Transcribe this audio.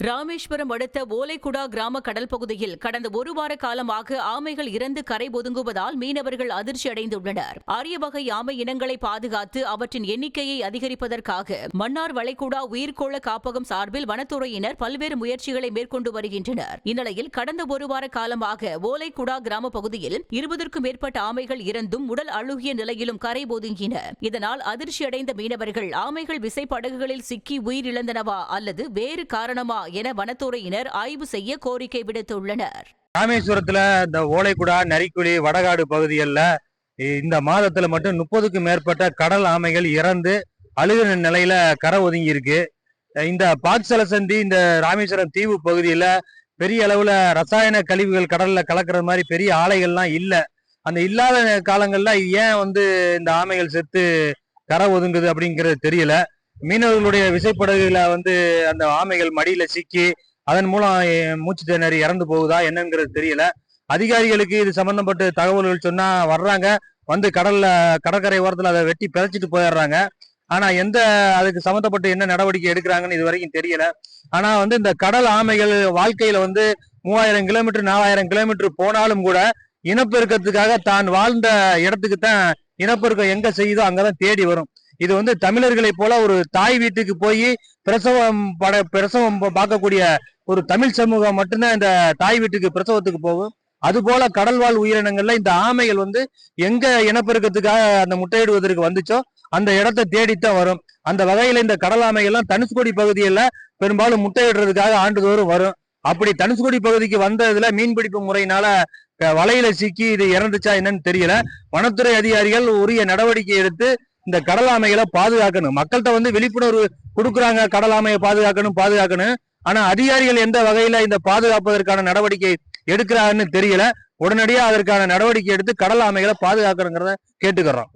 ராமேஸ்வரம் அடுத்த ஓலைக்குடா கிராம கடல் பகுதியில் கடந்த ஒரு வார காலமாக ஆமைகள் இறந்து கரை ஒதுங்குவதால் மீனவர்கள் அதிர்ச்சி அடைந்துள்ளனர். அரிய வகை ஆமை இனங்களை பாதுகாத்து அவற்றின் எண்ணிக்கையை அதிகரிப்பதற்காக மன்னார் வளைகுடா உயிர்கோள காப்பகம் சார்பில் வனத்துறையினர் பல்வேறு முயற்சிகளை மேற்கொண்டு வருகின்றனர். இந்நிலையில் கடந்த ஒரு வார காலமாக ஓலைக்குடா கிராம பகுதியில் 20க்கும் மேற்பட்ட ஆமைகள் இறந்தும் உடல் அழுகிய நிலையிலும் கரை ஒதுங்கின. இதனால் அதிர்ச்சியடைந்த மீனவர்கள் ஆமைகள் விசைப்படகுகளில் சிக்கி உயிரிழந்தனவா அல்லது வேறு காரணமா என வனத்துறையினர் ஆய்வு செய்ய கோரிக்கை விடுத்துள்ளனர். ராமேஸ்வரத்துல இந்த ஓலைக்குடா, நரிக்குழி, வடகாடு பகுதிகளில் இந்த மாதத்துல மட்டும் 30க்கும் மேற்பட்ட கடல் ஆமைகள் இறந்து அழுகிற நிலையில கரை ஒதுங்கி இருக்கு. இந்த பாக்சலசந்தி இந்த ராமேஸ்வரம் தீவு பகுதியில பெரிய அளவுல ரசாயன கழிவுகள் கடல்ல கலக்கிற மாதிரி பெரிய ஆலைகள்லாம் இல்ல. அந்த இல்லாத காலங்கள்ல ஏன் இந்த ஆமைகள் செத்து கரை ஒதுங்குது அப்படிங்கிறது தெரியல. மீனவர்களுடைய விசைப்படகுல அந்த ஆமைகள் மடியில சிக்கி அதன் மூலம் மூச்சு திணறி இறந்து போகுதா என்னங்கிறது தெரியல. அதிகாரிகளுக்கு இது சம்பந்தப்பட்ட தகவல்கள் சொன்னா வர்றாங்க, கடற்கரை ஓரத்துல அதை வெட்டி பிதைச்சிட்டு போயிடுறாங்க. ஆனா அதுக்கு சம்பந்தப்பட்டு என்ன நடவடிக்கை எடுக்கிறாங்கன்னு இது வரைக்கும் தெரியல. ஆனா இந்த கடல் ஆமைகள் வாழ்க்கையில 3000 கிலோமீட்டர் 4000 கிலோமீட்டர் போனாலும் கூட இனப்பெருக்கத்துக்காக தான் வாழ்ந்த இடத்துக்கு தான் இனப்பெருக்கம் எங்க செய்யுதோ அங்கதான் தேடி வரும். இது தமிழர்களை போல ஒரு தாய் வீட்டுக்கு போய் பிரசவம் பார்க்கக்கூடிய ஒரு தமிழ் சமூகம் மட்டும்தான் இந்த தாய் வீட்டுக்கு பிரசவத்துக்கு போகும். அது போல கடல்வாழ் உயிரினங்கள்ல இந்த ஆமைகள் எங்க இனப்பெருக்கத்துக்காக அந்த முட்டையிடுவதற்கு வந்துச்சோ அந்த இடத்தை தேடித்தான் வரும். அந்த வகையில இந்த கடல் ஆமைகள்லாம் தனுஷ்கோடி பகுதியில பெரும்பாலும் முட்டையிடுறதுக்காக ஆண்டுதோறும் வரும். அப்படி தனுஷ்கோடி பகுதிக்கு வந்ததுல மீன்பிடிப்பு முறையினால வலையில சிக்கி இது இறந்துச்சா என்னன்னு தெரியல. வனத்துறை அதிகாரிகள் உரிய நடவடிக்கை எடுத்து இந்த கடல் ஆமைகளை பாதுகாக்கணும். மக்கள்கிட்ட விழிப்புணர்வு கொடுக்குறாங்க, கடல் ஆமையை பாதுகாக்கணும். ஆனா அதிகாரிகள் எந்த வகையில இந்த பாதுகாப்பதற்கான நடவடிக்கை எடுக்கிறாங்கன்னு தெரியல. உடனடியா அதற்கான நடவடிக்கை எடுத்து கடல் ஆமைகளை பாதுகாக்கணுங்கிறத கேட்டுக்கிறோம்.